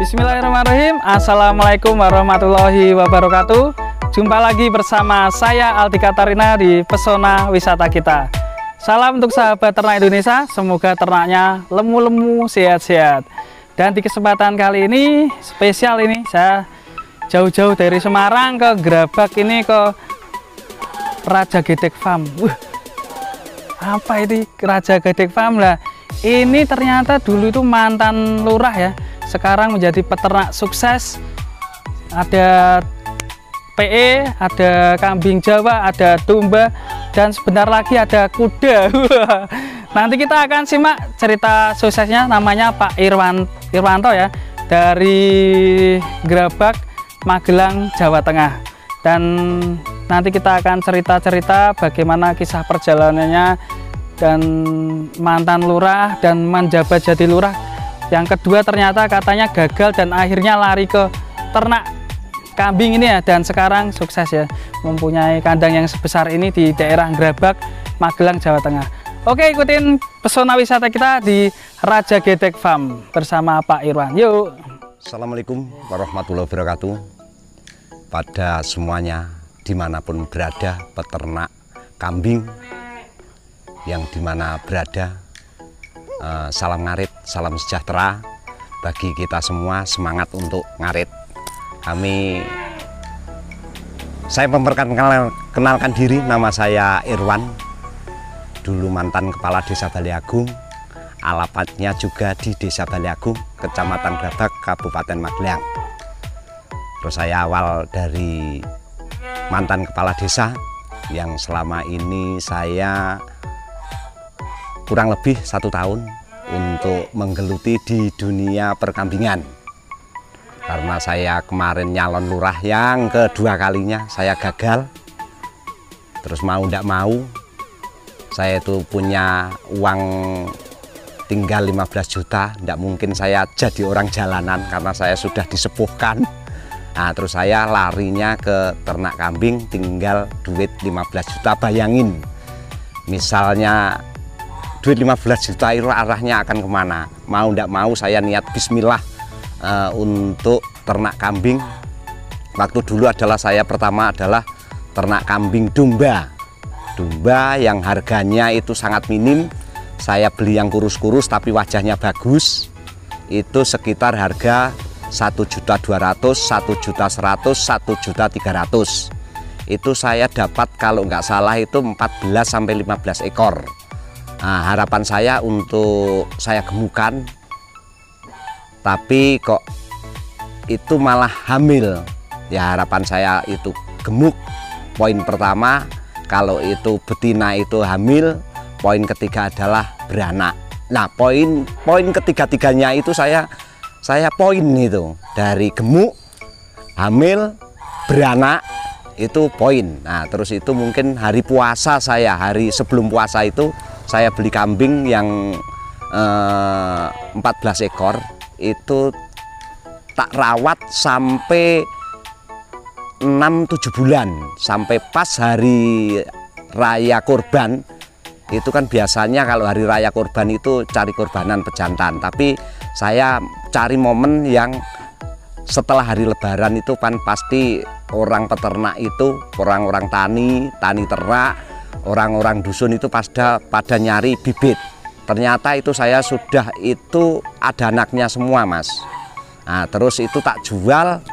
Bismillahirrahmanirrahim. Assalamualaikum warahmatullahi wabarakatuh. Jumpa lagi bersama saya Aldi Katarina di Pesona Wisata Kita. Salam untuk sahabat ternak Indonesia, semoga ternaknya lemu-lemu, sehat-sehat. Dan di kesempatan kali ini spesial ini, saya jauh-jauh dari Semarang ke Gerabak ini ke Raja Gedek Farm. Apa ini Raja Gedek Farm lah? Ini ternyata dulu itu mantan lurah ya, sekarang menjadi peternak sukses. Ada PE, ada kambing Jawa, ada domba, dan sebentar lagi ada kuda. Nanti kita akan simak cerita suksesnya. Namanya Pak Irwanto ya, dari Gerabak, Magelang, Jawa Tengah. Dan nanti kita akan cerita-cerita bagaimana kisah perjalanannya dan mantan lurah dan menjabat jadi lurah. Yang kedua ternyata katanya gagal dan akhirnya lari ke ternak kambing ini ya, dan sekarang sukses ya, mempunyai kandang yang sebesar ini di daerah Gerabak, Magelang, Jawa Tengah. Oke, ikutin pesona wisata kita di Raja Gedek Farm bersama Pak Irwan. Yuk. Assalamualaikum warahmatullahi wabarakatuh. Pada semuanya dimanapun berada, peternak kambing yang dimana berada, salam ngarit, salam sejahtera bagi kita semua, semangat untuk ngarit. Saya memperkenalkan diri, nama saya Irwan, dulu mantan kepala desa Baliagung, alamatnya juga di desa Baliagung, kecamatan Gerabak, Kabupaten Magelang. Terus saya awal dari mantan kepala desa yang selama ini saya kurang lebih 1 tahun untuk menggeluti di dunia perkambingan. Karena saya kemarin nyalon lurah yang kedua kalinya saya gagal. Terus mau tidak mau, saya itu punya uang tinggal 15 juta, tidak mungkin saya jadi orang jalanan karena saya sudah disepuhkan. Nah, terus saya larinya ke ternak kambing, tinggal duit 15 juta. Bayangin, misalnya duit 15 juta itu arahnya akan kemana? Mau tidak mau saya niat bismillah untuk ternak kambing. Waktu dulu adalah saya pertama adalah ternak kambing domba. Domba yang harganya itu sangat minim. Saya beli yang kurus-kurus tapi wajahnya bagus. Itu sekitar harga 1.200.000, 1.100.000, 1.300.000. Itu saya dapat kalau nggak salah itu 14 sampai 15 ekor. Nah, harapan saya untuk saya gemukan, tapi kok itu malah hamil. Ya, harapan saya itu gemuk. Poin pertama, kalau itu betina itu hamil. Poin ketiga adalah beranak. Nah, poin ketiga-tiganya itu saya poin itu, dari gemuk, hamil, beranak, itu poin. Nah, terus itu mungkin hari puasa saya, hari sebelum puasa itu saya beli kambing yang 14 ekor. Itu tak rawat sampai 6-7 bulan, sampai pas hari raya kurban. Itu kan biasanya kalau hari raya kurban itu cari kurbanan pejantan, tapi saya cari momen yang setelah hari lebaran. Itu kan pasti orang peternak itu, orang-orang tani ternak, orang-orang dusun itu pada nyari bibit. Ternyata itu saya sudah itu ada anaknya semua, Mas. Nah, terus itu tak jual.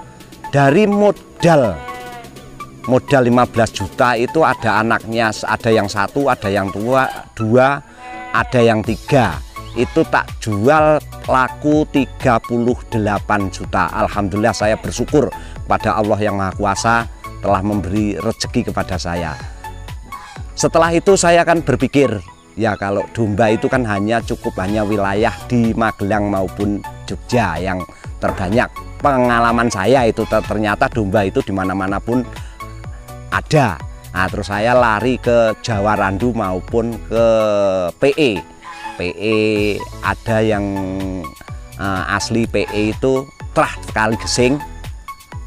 Dari modal 15 juta itu ada anaknya, ada yang 1, ada yang 2, ada yang 3. Itu tak jual laku 38 juta. Alhamdulillah, saya bersyukur pada Allah yang Maha Kuasa telah memberi rezeki kepada saya. Setelah itu saya akan berpikir, ya kalau domba itu kan hanya wilayah di Magelang maupun Jogja yang terbanyak. Pengalaman saya itu ternyata domba itu di mana-mana pun ada. Nah, terus saya lari ke Jawa Randu maupun ke PE. PE ada yang asli PE itu terah Kali Gesing.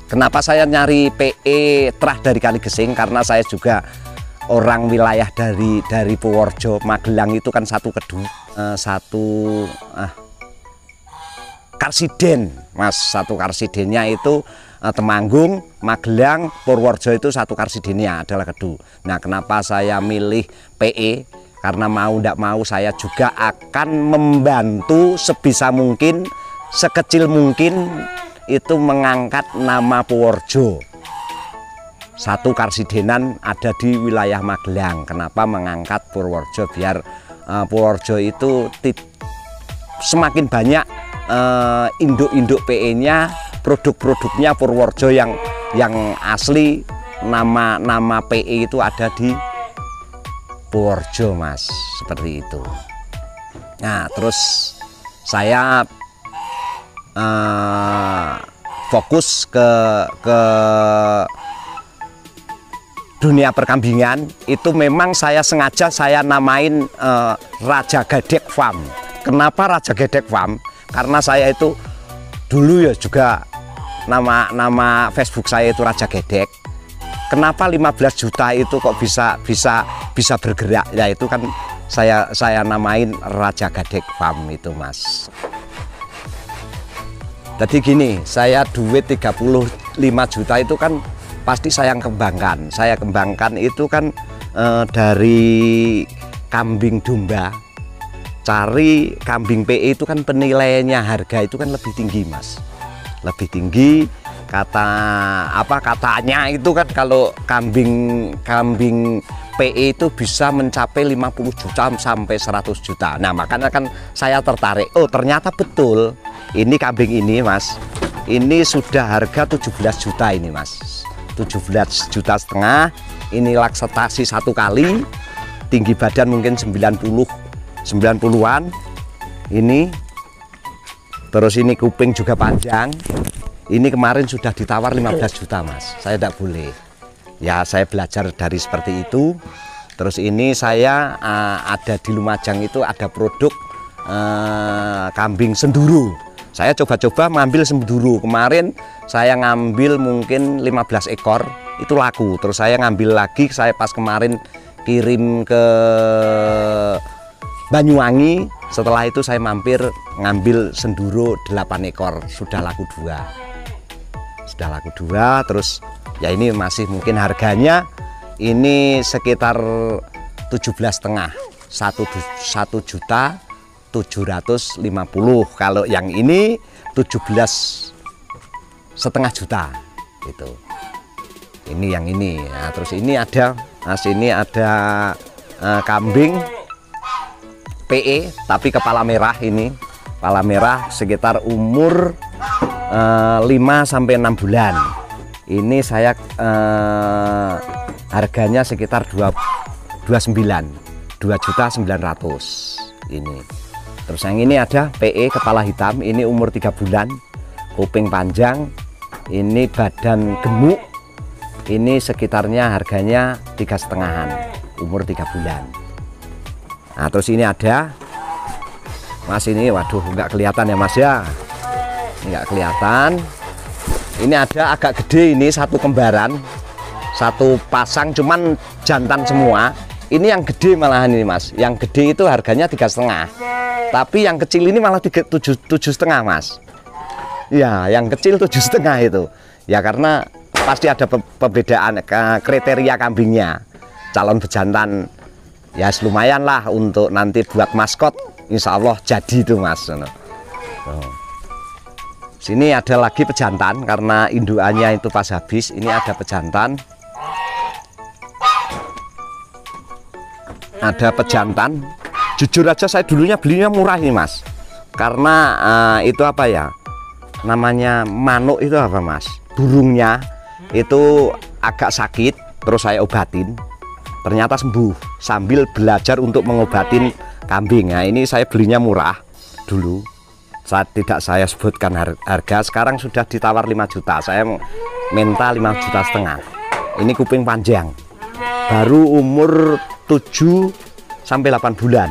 Kenapa saya nyari PE terah dari Kali Gesing? Karena saya juga orang wilayah dari Purworejo, Magelang itu kan satu karsiden Mas, satu karsidennya itu Temanggung, Magelang, Purworejo itu satu karsidennya adalah kedu. Nah, kenapa saya milih PE? Karena mau tidak mau saya juga akan membantu sebisa mungkin, sekecil mungkin itu mengangkat nama Purworejo. Satu karsidenan ada di wilayah Magelang. Kenapa mengangkat Purworejo? Biar Purworejo itu semakin banyak induk-induk PE-nya, produk-produknya Purworejo yang asli, nama PE itu ada di Purworejo Mas, seperti itu. Nah, terus saya fokus ke dunia perkambingan. Itu memang saya sengaja saya namain Raja Gedek Farm. Kenapa Raja Gedek Farm? Karena saya itu dulu ya juga nama Facebook saya itu Raja Gedek. Kenapa 15 juta itu kok bisa bergerak? Ya itu kan saya namain Raja Gedek Farm itu Mas. Jadi gini, saya duit 35 juta itu kan pasti saya kembangkan. Saya kembangkan itu kan dari kambing domba. Cari kambing PE itu kan penilaiannya harga itu kan lebih tinggi Mas, lebih tinggi. Katanya itu kan kalau kambing PE itu bisa mencapai 50 juta sampai 100 juta. Nah, makanya kan saya tertarik. Oh, ternyata betul. Ini kambing ini Mas, ini sudah harga 17 juta ini Mas, 17,5 juta. Ini laksetasi 1 kali, tinggi badan mungkin 90-an ini. Terus ini kuping juga panjang. Ini kemarin sudah ditawar 15 juta Mas, saya tidak boleh. Ya, saya belajar dari seperti itu. Terus ini saya ada di Lumajang itu ada produk kambing senduru. Saya coba-coba mengambil senduru. Kemarin saya ngambil mungkin 15 ekor, itu laku. Terus saya ngambil lagi, saya pas kemarin kirim ke Banyuwangi. Setelah itu saya mampir ngambil senduro 8 ekor, sudah laku 2. Sudah laku 2. Terus ya ini masih mungkin harganya ini sekitar 17,5, 1,750.000. Kalau yang ini 17,5 juta gitu. Ini yang ini. Nah, terus ini ada Mas, ini ada kambing PE tapi kepala merah. Ini kepala merah sekitar umur 5-6 bulan. Ini saya harganya sekitar 2.900.000 ini. Terus yang ini ada PE kepala hitam, ini umur 3 bulan, kuping panjang, ini badan gemuk, ini sekitarnya harganya 3,5-an, umur 3 bulan. Nah, terus ini ada Mas, ini waduh nggak kelihatan ya Mas ya, nggak kelihatan. Ini ada agak gede, ini satu kembaran, satu pasang, cuman jantan semua. Ini yang gede malahan ini Mas, yang gede itu harganya 3,5, tapi yang kecil ini malah 7,5 Mas. Ya, yang kecil 7,5 itu. Ya karena pasti ada perbedaan kriteria kambingnya. Calon bejantan ya lumayan lah untuk nanti buat maskot, insya Allah jadi itu Mas. Sini ada lagi pejantan karena indukannya itu pas habis. Ini ada pejantan. Ada pejantan. Jujur aja saya dulunya belinya murah ini Mas, karena itu apa ya namanya, manuk itu apa Mas, burungnya itu agak sakit, terus saya obatin, ternyata sembuh sambil belajar untuk mengobatin kambing. Nah, ini saya belinya murah dulu, tidak saya sebutkan harga. Sekarang sudah ditawar 5 juta, saya minta 5,5 juta. Ini kuping panjang, baru umur 7-8 bulan.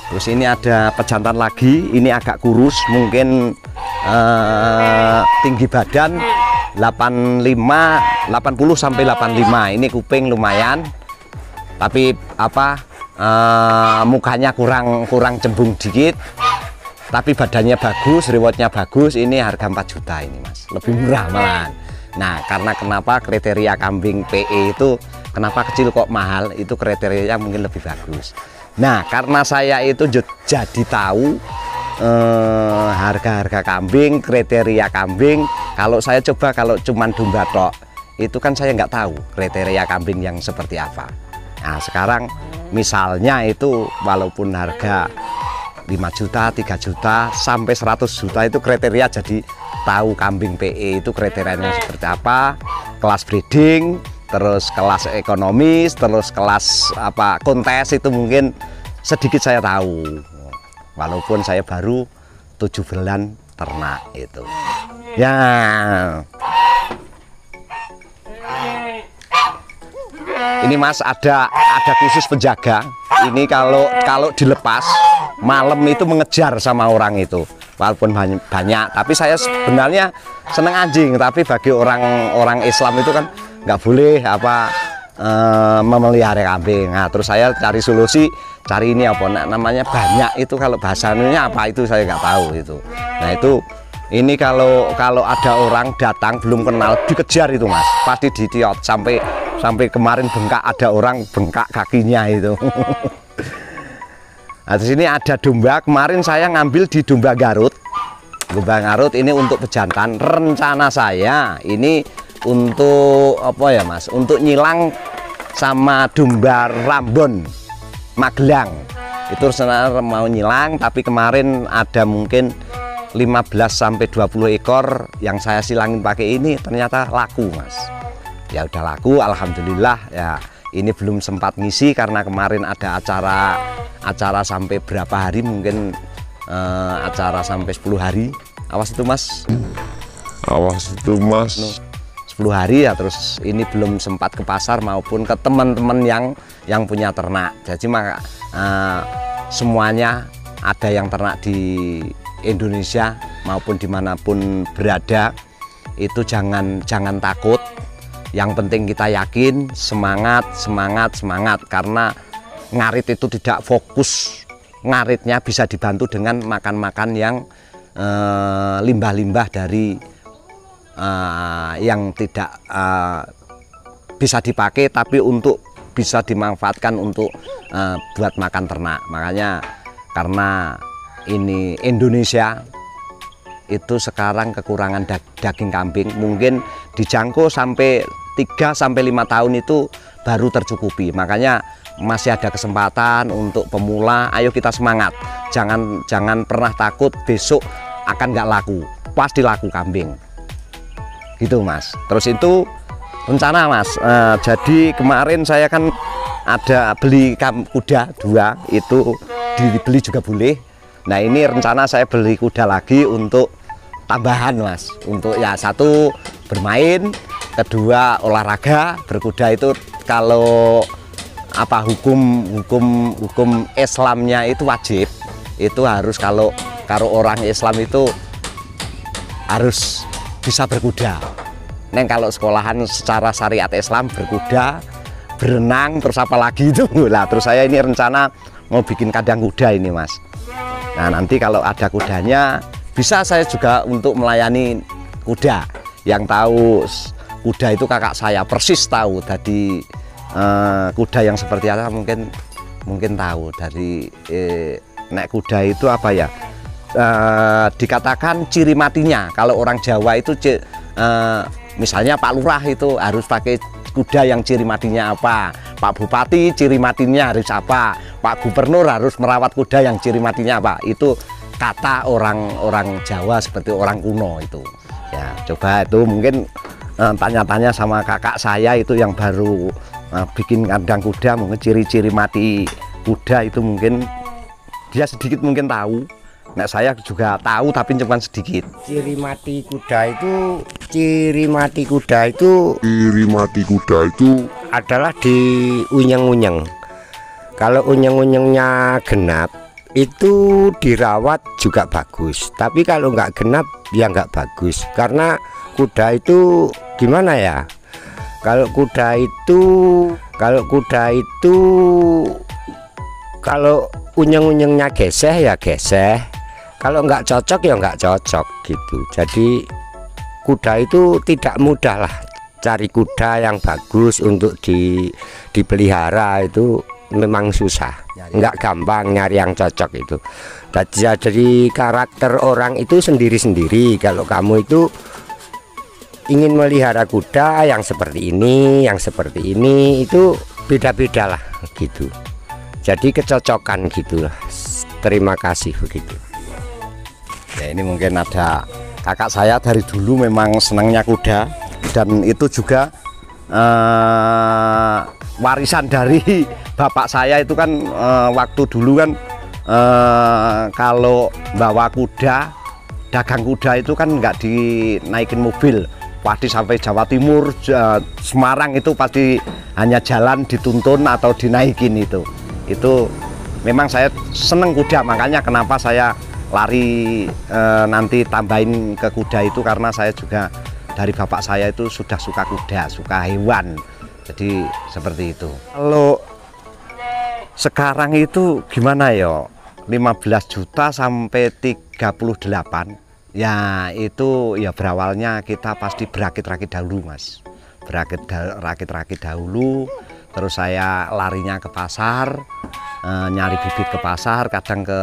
Terus ini ada pejantan lagi, ini agak kurus, mungkin tinggi badan 80-85. Ini kuping lumayan, tapi apa mukanya kurang cembung dikit, tapi badannya bagus, rewardnya bagus. Ini harga 4 juta ini Mas, lebih murah malahan. Nah, karena kenapa kriteria kambing PE itu kenapa kecil kok mahal, itu kriterianya mungkin lebih bagus. Nah, karena saya itu jadi tahu harga-harga kambing, kriteria kambing. Kalau saya coba kalau cuman domba tok, itu kan saya nggak tahu kriteria kambing yang seperti apa. Nah, sekarang misalnya itu walaupun harga 5 juta, 3 juta, sampai 100 juta itu kriteria, jadi tahu kambing PE itu kriterianya seperti apa, kelas breeding, terus kelas ekonomis, terus kelas apa kontes, itu mungkin sedikit saya tahu. Walaupun saya baru 7 bulan ternak itu. Ya. Ini Mas ada khusus penjaga. Ini kalau dilepas malam itu mengejar sama orang itu. Walaupun banyak, tapi saya sebenarnya seneng anjing. Tapi bagi orang Islam itu kan nggak boleh memelihara kambing. Nah, terus saya cari solusi, cari ini apa namanya banyak itu, kalau bahasanya apa itu saya nggak tahu itu. Nah itu ini kalau ada orang datang belum kenal dikejar itu Mas, pasti ditiot sampai kemarin bengkak, ada orang bengkak kakinya itu. Nah, di sini ada domba, kemarin saya ngambil di domba Garut. Domba Garut ini untuk pejantan. Rencana saya ini untuk apa ya Mas? Untuk nyilang sama domba Rambon Magelang. Itu sebenarnya mau nyilang, tapi kemarin ada mungkin 15 sampai 20 ekor yang saya silangin pakai ini, ternyata laku Mas. Ya udah laku, alhamdulillah ya. Ini belum sempat ngisi karena kemarin ada acara sampai berapa hari, mungkin acara sampai 10 hari. Awas itu Mas. Awas itu Mas. 10 hari ya, terus ini belum sempat ke pasar maupun ke teman-teman yang punya ternak. Jadi maka semuanya ada yang ternak di Indonesia maupun dimanapun berada, itu jangan takut. Yang penting kita yakin, semangat, karena ngarit itu tidak fokus. Ngaritnya bisa dibantu dengan makan-makan yang limbah-limbah dari yang tidak bisa dipakai, tapi untuk bisa dimanfaatkan untuk buat makan ternak. Makanya karena ini Indonesia itu sekarang kekurangan daging kambing, mungkin dijangkau sampai 3 sampai 5 tahun itu baru tercukupi. Makanya masih ada kesempatan untuk pemula. Ayo kita semangat, jangan pernah takut besok akan nggak laku, pasti laku kambing gitu Mas. Terus itu rencana Mas, jadi kemarin saya kan ada beli kuda 2, itu dibeli juga boleh. Nah ini rencana saya beli kuda lagi untuk tambahan Mas, untuk ya satu bermain, kedua olahraga. Berkuda itu kalau apa hukum Islamnya itu wajib, itu harus kalau orang Islam itu harus bisa berkuda. Neng kalau sekolahan secara syariat Islam berkuda, berenang, terus apa lagi itu lah. Terus saya ini rencana mau bikin kandang kuda ini Mas. Nah nanti kalau ada kudanya bisa saya juga untuk melayani kuda. Yang tahu kuda itu kakak saya persis tahu. Tadi kuda yang seperti apa mungkin tahu dari naik kuda itu apa ya, dikatakan ciri matinya. Kalau orang Jawa itu misalnya Pak Lurah itu harus pakai kuda yang ciri matinya apa, Pak Bupati ciri matinya harus apa, Pak Gubernur harus merawat kuda yang ciri matinya apa. Itu kata orang Jawa seperti orang kuno itu ya. Coba itu mungkin tanya-tanya sama kakak saya itu yang baru bikin kandang kuda, mungkin ciri-ciri mati kuda itu mungkin dia sedikit mungkin tahu. Nah saya juga tahu tapi cuma sedikit. Ciri mati kuda itu adalah di unyeng-unyeng. Kalau unyeng-unyengnya genap itu dirawat juga bagus, tapi kalau nggak genap ya nggak bagus. Karena kuda itu gimana ya, kalau kuda itu kalau unyeng-unyengnya geseh ya geseh, kalau nggak cocok ya nggak cocok gitu. Jadi kuda itu tidak mudah lah, cari kuda yang bagus untuk dipelihara itu memang susah, nggak gampang nyari yang cocok itu. Jadi karakter orang itu sendiri-sendiri. Kalau kamu itu ingin melihara kuda yang seperti ini, yang seperti ini, itu beda-beda lah gitu. Jadi kecocokan gitulah. Terima kasih begitu. Ya, ini mungkin ada kakak saya dari dulu memang senangnya kuda, dan itu juga warisan dari bapak saya itu kan waktu dulu kan kalau bawa kuda, dagang kuda itu kan nggak dinaikin mobil, pasti sampai Jawa Timur, Semarang itu pasti hanya jalan dituntun atau dinaikin itu. Itu memang saya seneng kuda, makanya kenapa saya lari nanti tambahin ke kuda itu, karena saya juga dari bapak saya itu sudah suka kuda, suka hewan. Jadi seperti itu. Kalau sekarang itu gimana ya, 15 juta sampai 38 ya, itu ya berawalnya kita pasti berakit-rakit dahulu mas, berakit-rakit dahulu. Terus saya larinya ke pasar, nyari bibit ke pasar, kadang ke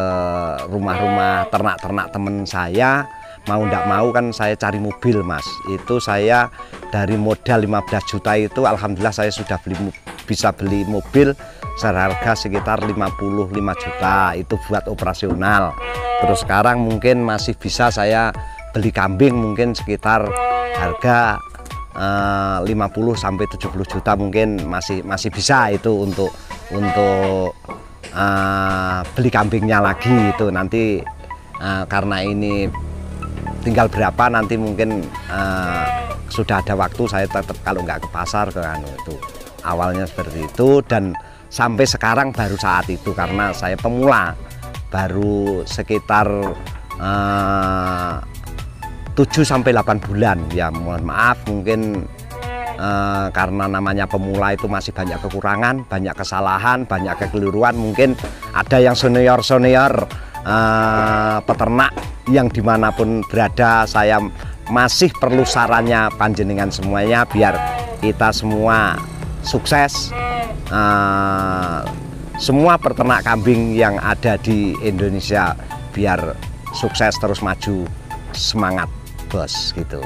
rumah-rumah ternak-ternak temen saya. Mau ndak mau kan saya cari mobil mas. Itu saya dari modal 15 juta itu alhamdulillah saya sudah bisa beli mobil seharga sekitar 55 juta itu buat operasional. Terus sekarang mungkin masih bisa saya beli kambing mungkin sekitar harga 50 sampai 70 juta mungkin masih bisa itu untuk beli kambingnya lagi itu nanti, karena ini tinggal berapa nanti mungkin sudah ada waktu saya tetap kalau nggak ke pasar ke itu. Awalnya seperti itu, dan sampai sekarang baru saat itu karena saya pemula, baru sekitar 7 sampai 8 bulan ya, mohon maaf mungkin karena namanya pemula itu masih banyak kekurangan, banyak kesalahan, banyak kekeliruan. Mungkin ada yang senior peternak yang dimanapun berada, saya masih perlu sarannya panjenengan semuanya biar kita semua sukses. Semua peternak kambing yang ada di Indonesia biar sukses terus maju, semangat bos gitu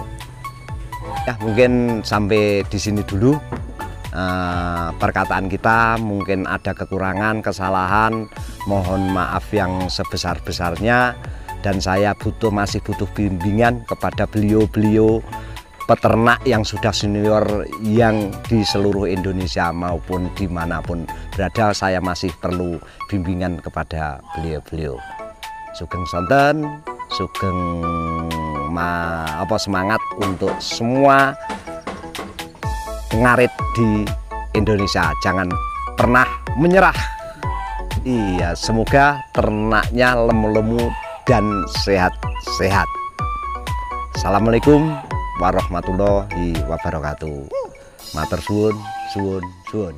ya. Mungkin sampai di sini dulu perkataan kita, mungkin ada kekurangan, kesalahan, mohon maaf yang sebesar-besarnya, dan saya masih butuh bimbingan kepada beliau-beliau peternak yang sudah senior yang di seluruh Indonesia maupun dimanapun berada. Saya masih perlu bimbingan kepada beliau-beliau. Sugeng sonten, sugeng semangat untuk semua ngarit di Indonesia, jangan pernah menyerah. Iya, semoga ternaknya lemu-lemu dan sehat-sehat. Assalamualaikum warahmatullahi wabarakatuh. Matur suwun, suwun, suwun.